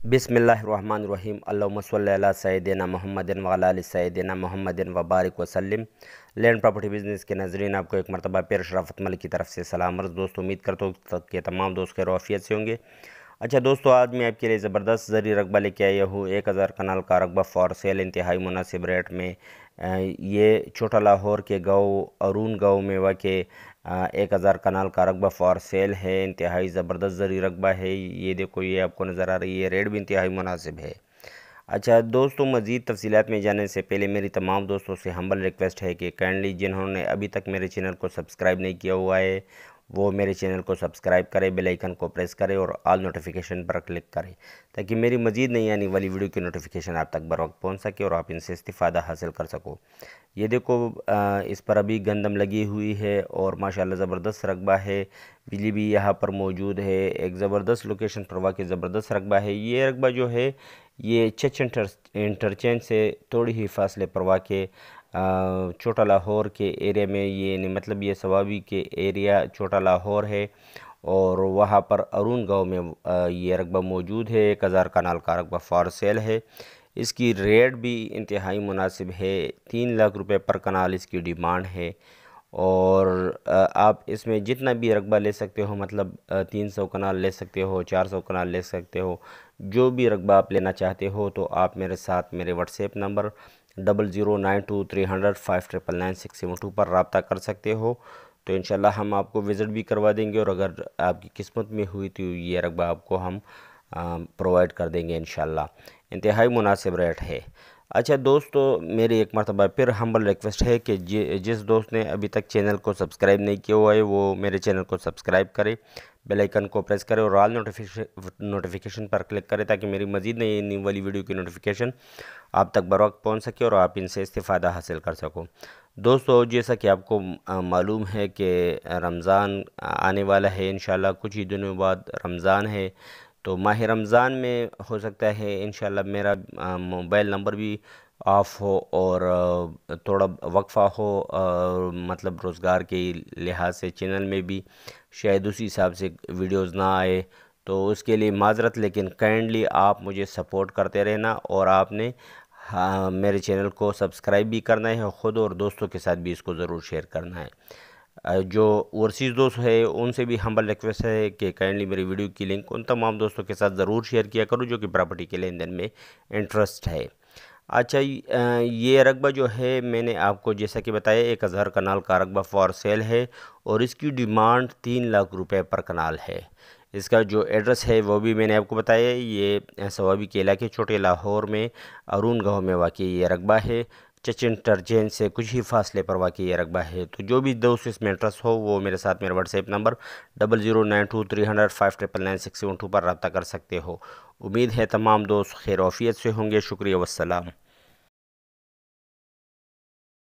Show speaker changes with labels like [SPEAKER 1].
[SPEAKER 1] बिस्मिल्लाहिर्रहमानिर्रहीम अल्लाहुम्मा सल्लि अला सय्यिदिना मुहम्मदिन व अला आलि सय्यिदिना मुहम्मदिन व बारिक वसल्लिम। लैंड प्रॉपर्टी बिज़नेस के नाज़रीन, आपको एक मरतबा फिर शराफत मलिक की तरफ से सलाम अर्ज़। दोस्तों, उम्मीद करता हूँ कि तमाम दोस्त खैर आफियत से होंगे। अच्छा दोस्तों, आज मैं आपके लिए ज़बरदस्त ज़री रकबा लेके आया हूँ। 1000 कनाल का रकबा फॉर सेल इंतहाई मुनासिब रेट में। ये छोटा लाहौर के गाँव अरून गाँव में वाक़ 1000 कनाल का रकबा फॉर सेल है। इंतहाई ज़बरदस्त ज़री रकबा है। ये देखो, ये आपको नज़र आ रही है, रेट भी इंतहाई मुनासिब है। अच्छा दोस्तों, मज़ीद तफसीलात में जाने से पहले मेरी तमाम दोस्तों से हम्बल रिक्वेस्ट है कि काइंडली जिन्होंने अभी तक मेरे चैनल को सब्सक्राइब नहीं किया हुआ है वो मेरे चैनल को सब्सक्राइब करें, बेल आइकन को प्रेस करें और ऑल नोटिफिकेशन पर क्लिक करें ताकि मेरी मज़ीद नई आने वाली वीडियो की नोटिफिकेशन आप तक बर वक्त पहुँच सके और आप इनसे इस्तिफ़ादा हासिल कर सको। ये देखो, इस पर अभी गंदम लगी हुई है और माशाल्लाह ज़बरदस्त रकबा है। बिजली भी यहाँ पर मौजूद है। एक ज़बरदस्त लोकेशन पर वाक़ई ज़बरदस्त रकबा है। ये रकबा जो है ये चच इंटरचेंज से थोड़ी ही फासले पर वाक़ छोटा लाहौर के एरिया में, ये मतलब ये सवाबी के एरिया छोटा लाहौर है और वहाँ पर अरून गांव में ये रकबा मौजूद है। 1000 कनाल का रकबा फॉर सेल है। इसकी रेट भी इंतहाई मुनासिब है। 3 लाख रुपए पर कनाल इसकी डिमांड है और आप इसमें जितना भी रकबा ले सकते हो, मतलब 300 कनाल ले सकते हो, 400 कनाल ले सकते हो। जो भी रकबा आप लेना चाहते हो तो आप मेरे साथ मेरे व्हाट्सएप नंबर 00923005999672 पर रब्ता कर सकते हो। तो इंशाल्लाह हम आपको विज़िट भी करवा देंगे और अगर आपकी किस्मत में हुई तो ये रकबा आपको हम प्रोवाइड कर देंगे इंशाल्लाह। इंतहाई मुनासिब रेट है। अच्छा दोस्तों, मेरी एक मरतबा फिर हम्बल रिक्वेस्ट है कि जिस दोस्त ने अभी तक चैनल को सब्सक्राइब नहीं किया हुआ है वो मेरे चैनल को सब्सक्राइब करे, बेल आइकन को प्रेस करें और ऑल नोटिफिकेशन पर क्लिक करें ताकि मेरी मज़ीद नई वाली वीडियो की नोटिफिकेशन आप तक बर वक्त पहुँच सके और आप इनसे इस्तिफ़ादा हासिल कर सको। दोस्तों, जैसा कि आपको मालूम है कि रमज़ान आने वाला है। इंशाल्लाह कुछ ही दिनों बाद रमज़ान है, तो माह रमज़ान में हो सकता है इंशाल्लाह मेरा मोबाइल नंबर भी ऑफ हो और थोड़ा वक्फ़ा हो, मतलब रोज़गार के लिहाज से चैनल में भी शायद उसी हिसाब से वीडियोज़ ना आए, तो उसके लिए माज़रत। लेकिन काइंडली आप मुझे सपोर्ट करते रहना और आपने मेरे चैनल को सब्सक्राइब भी करना है ख़ुद और दोस्तों के साथ भी इसको ज़रूर शेयर करना है। जो ओवरसीज़ दोस्त है उनसे भी हम्बल रिक्वेस्ट है कि काइंडली मेरी वीडियो की लिंक उन तमाम दोस्तों के साथ ज़रूर शेयर किया करो जो कि प्रॉपर्टी के लेन देन में इंटरेस्ट है। अच्छा, ये रकबा जो है मैंने आपको जैसा कि बताया 1000 कनाल का रकबा फॉर सेल है और इसकी डिमांड 3 लाख रुपए पर कनाल है। इसका जो एड्रेस है वो भी मैंने आपको बताया। ये सवाबी के इलाके छोटे लाहौर में अरून गाँव में वाक़ई ये रकबा है। चच इंटरचेंज से कुछ ही फासले पर वाक़ई ये रकबा है। तो जो भी दोस्त इसमें इंटरेस्ट हो वो मेरे साथ मेरा व्हाट्सएप नंबर 00923005999672 पर रब्ता कर सकते हो। उम्मीद है तमाम दोस्त खैर आफियत से होंगे। शुक्रिया, वस्सलाम।